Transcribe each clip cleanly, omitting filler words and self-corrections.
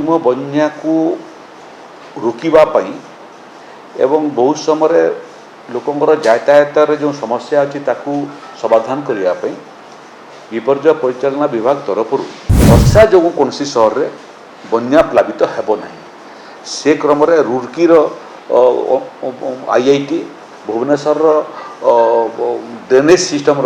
कृत्रिम बन्या को रोकवा एवं बहुत समय लोकंर यातायात जो समस्या अच्छी समाधान करने विपर्य परिचालना विभाग तरफ वर्षा जो कौन सहर में बन्या प्लावित होना से क्रम रुड़कीर IIT Bhubaneswar drainage system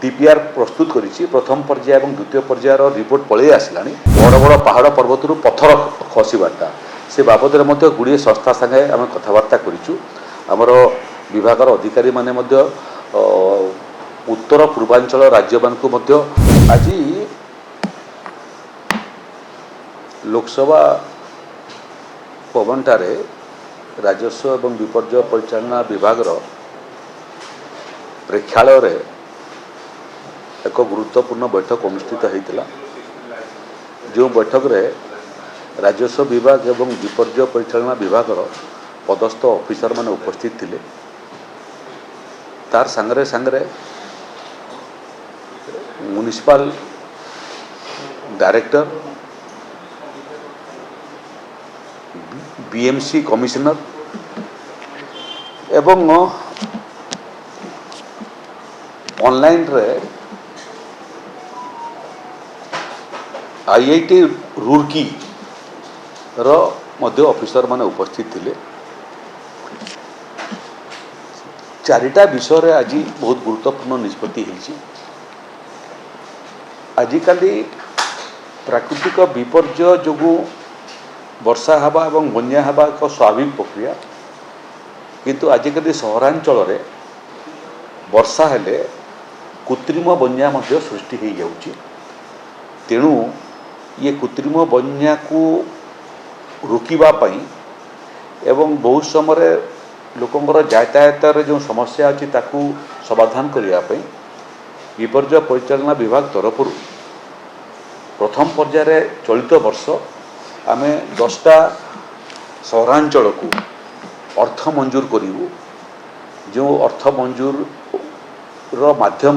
DPR प्रस्तुत करी प्रथम पर्याय और द्वितीय पर्यायर रिपोर्ट पलि आसला बड़ बड़ पहाड़ पर्वत पत्थर खसबाटा से बाबद गुड़िए संस्था संगे आम कथबार्ता करमर विभाग अधिकारी माने उत्तर पूर्वांचल राज्य मान आज लोकसभा पवनटारे राजस्व एवं विपर्य परिचालना विभाग प्रेक्षालय एक गुरुत्वपूर्ण बैठक अनुष्ठित होता जो बैठक रे राजस्व विभाग एवं विपर्य परिचालना विभाग पदस्थ ऑफिसर माने उपस्थित थिले तार सांगरे सांगरे म्युनिसिपल डायरेक्टर बीएमसी कमिश्नर एवं ऑनलाइन रे आईआईटी रुड़की रो ऑफिसर माने उपस्थित थिले चारिटा विषय आज बहुत गुरुत्वपूर्ण निष्पत्ति होती आजिकाली प्राकृतिक विपर्य जो वर्षा हवा और बन्या हवा एक स्वाभाविक प्रक्रिया किंतु आजिकाली सहरांचल वर्षा हेले कृत्रिम बन्या सृष्टि हो जाउची तेणु ये कृत्रिम बन्या को रोकवा एवं बहुत समय लोकंर यातायात जो समस्या अच्छी समाधान करने विपर्य परिचालना विभाग तरफ प्रथम पर्यायर चलित वर्ष आम 10टा सहरांचल को अर्थ मंजूर करूँ जो अर्थ मंजूर माध्यम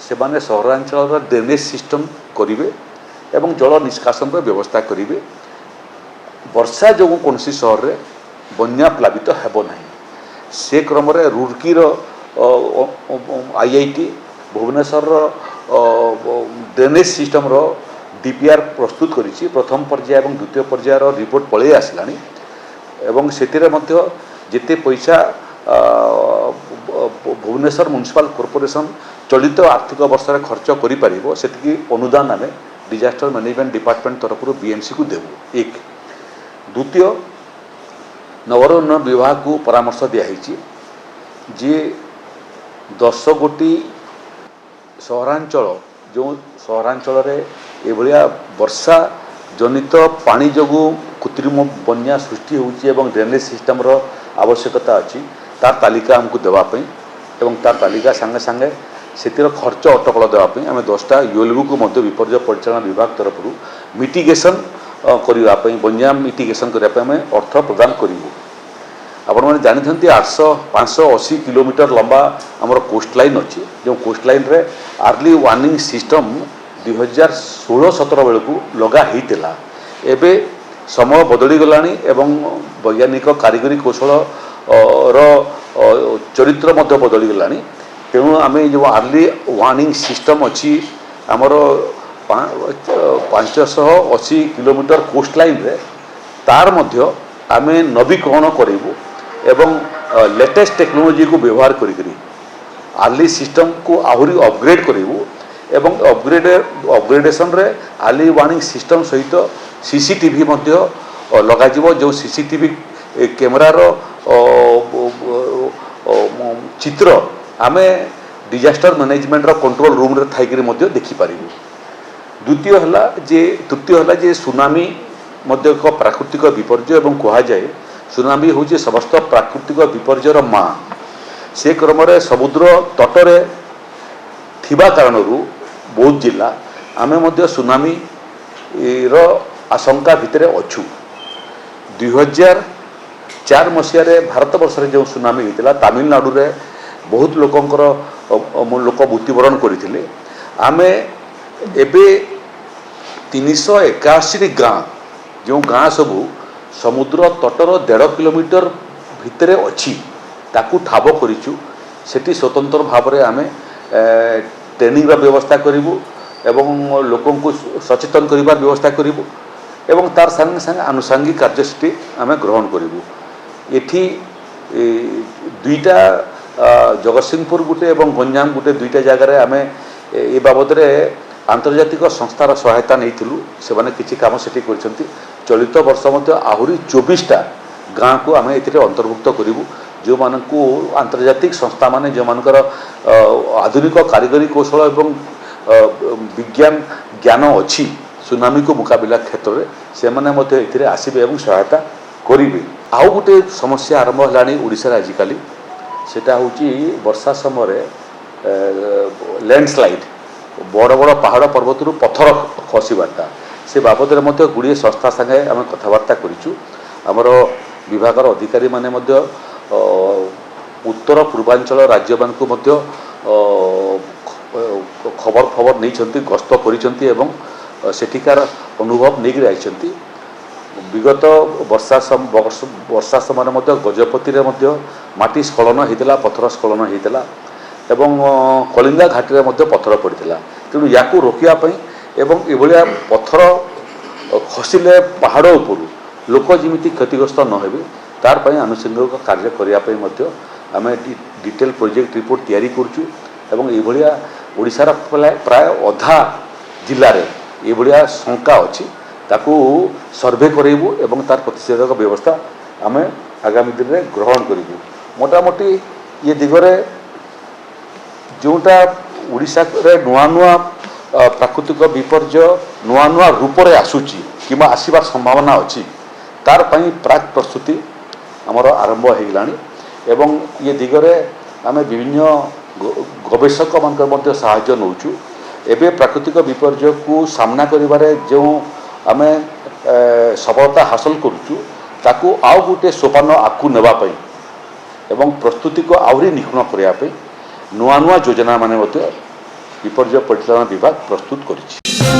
से माने सहरांचल ड्रेनेज सिस्टम करेंगे एवं जल निष्कासन व्यवस्था करेंगे वर्षा जो कौन सहर में बन्या प्लावित होना से क्रम रुड़कीर IIT Bhubaneswar drainage system DPR प्रस्तुत करी प्रथम पर्याय और द्वितीय पर्यायर रिपोर्ट पलि आसला एवं से जिते पैसा भुवनेश्वर म्युनिसिपल कॉर्पोरेशन चलित आर्थिक वर्ष खर्च करी अनुदान आम डिजास्टर मैनेजमेंट डिपार्टमेंट तरफ बीएमसी को देवु एक द्वितीय नगर उन्नयन विभाग को परामर्श दिखाई जे 10 गोटी सहरांचल जो सहरांचल ये वर्षा जनित पानी जो कृत्रिम बन्या सृष्टि होची एवं ड्रेनेज सिस्टम आवश्यकता अच्छी तार तालिका आमको देवाई एवं तार तालिका सांगे सांगे से खर्च अटकल देवाई आम 10टा यूएलबी को विपर्य परिचालना विभाग तरफ मिटिगेशन करने बन्या मिटिगेशन करने अर्थ प्रदान करूँ आपण मैंने जानते 580 किलोमीटर लंबा आमर कोस्ट लाइन अच्छी जो कोस्ट लाइन रे अर्ली वार्निंग सिस्टम 2016-17 बेलू लगा होता एबे समय बदली गलानी एवं वैज्ञानिक कारीगरी कौशल चरित्र मध्य बदली गलानी तेणु आम जो अर्ली वार्निंग सिस्टम अच्छी आमर 580 किलोमीटर कोस्ट लाइन रे तार मध्य आम नवीकरण करूँ एवं लेटेस्ट टेक्नोलोजी को व्यवहार करी आर्ली सिस्टम को आहरी अपग्रेड करूँ एवं अपग्रेडेशन रे आर्ली वार्निंग सिस्टम सहित सीसीटीवी लग जो सीसीटीवी कैमेरार चित्र आम डिजास्टर मैनेजमेंट कंट्रोल रूम रे थाइकरी देखिपार द्वितीय है जे तृतीय है जे सुनामी एक प्राकृतिक विपर्य एवं कहुए सुनामी हूँ समस्त प्राकृतिक विपर्यर माँ से क्रम समुद्र तटरे थिबा कारणरू बौद्ध जिला आमे मध्य सुनामी आशंका भितर अच्छु 2004 मसीह भारत वर्ष जो सुनामी होता तमिलनाडु रे बहुत लोकंकर लोक मृत्युवरण करते आमे एबे 381 गाँ जो गाँ सबू समुद्र तटर 1.5 किलोमीटर भितर अच्छी ताकू ठाब करूँ सेठी स्वतंत्र भाव में आम ट्रेनिंग व्यवस्था करूँ एवं लोक सचेतन कर व्यवस्था करूँ एवं तार संगे संगे आनुषांगिक कार्यसूची आम ग्रहण करूँ। एठी दुईटा जगतसिंहपुर गुटे एवं गंजाम गुटे दुईटा जगार आम ए बाबद आंतर्जातिक संस्थार सहायता नहीं से माने किसी काम सेठी करछंती। चलित वर्ष मध्य आहुरी 24टा गाँ को आम ए अंतर्भुक्त करूँ जो मानकू आंतर्जातिक संस्था माने जो मानकर आधुनिक कारीगरी कौशल एवं विज्ञान ज्ञान अच्छी सुनामी को मुकाबिला क्षेत्र में से माने आसबे और सहायता करेंगे। आउ गोटे समस्या आरंभ है ओडिशा आजिकल सेटा हूँ वर्षा समय लैंडस्लाइड बड़ बड़ पहाड़ पर्वत पत्थर खसबाटा से बाबद गुड़िए संस्था संगे आम कथबार्ता करूँ। आमर विभागर अधिकारी माने उत्तर पूर्वांचल राज्य मान को खबर नहीं गस्त कर सेठिकार अनुभव नहीं आई। विगत वर्षा समय गजपति माटी स्खलन होता पत्थर स्खलन होता एवं कलिंगा घाटी में पत्थर पड़ता तेणु या रोकने एवं ये पत्थर खसिले पहाड़ उपरू लोक जमी क्षतिग्रस्त न हो तार आनुषंगिक कार्य करने आम डिटेल प्रोजेक्ट रिपोर्ट तैयारी करुचु एवं ये ओडिशार प्राय अधा जिले में ये शंका अच्छी ताकू सर्वे करेबू एवं तार प्रतिषेधक व्यवस्था आम आगामी दिन में ग्रहण करूँ। मोटामोटी ये दिगरे जोटा ओडिशा रे नुआ नुआ प्राकृतिक विपर्य नुआ नुआ रूप से आसूची कि आसबार संभावना अच्छी तार पई प्राक प्रस्तुति आमर आरंभ हो गलानी एवं ये दिगरे आम विभिन्न गवेषक मान साहाय्य नौचु। एवं प्राकृतिक विपर्य को सामना करिबारे जो आम सफलता हासिल करुचु ताकू आउ गोटे सोपान आगू नेबापी एवं प्रस्तुति को आहरी निखुण करने नुआ नुआ योजना माने विपर्य परिचालन विभाग प्रस्तुत करिछि।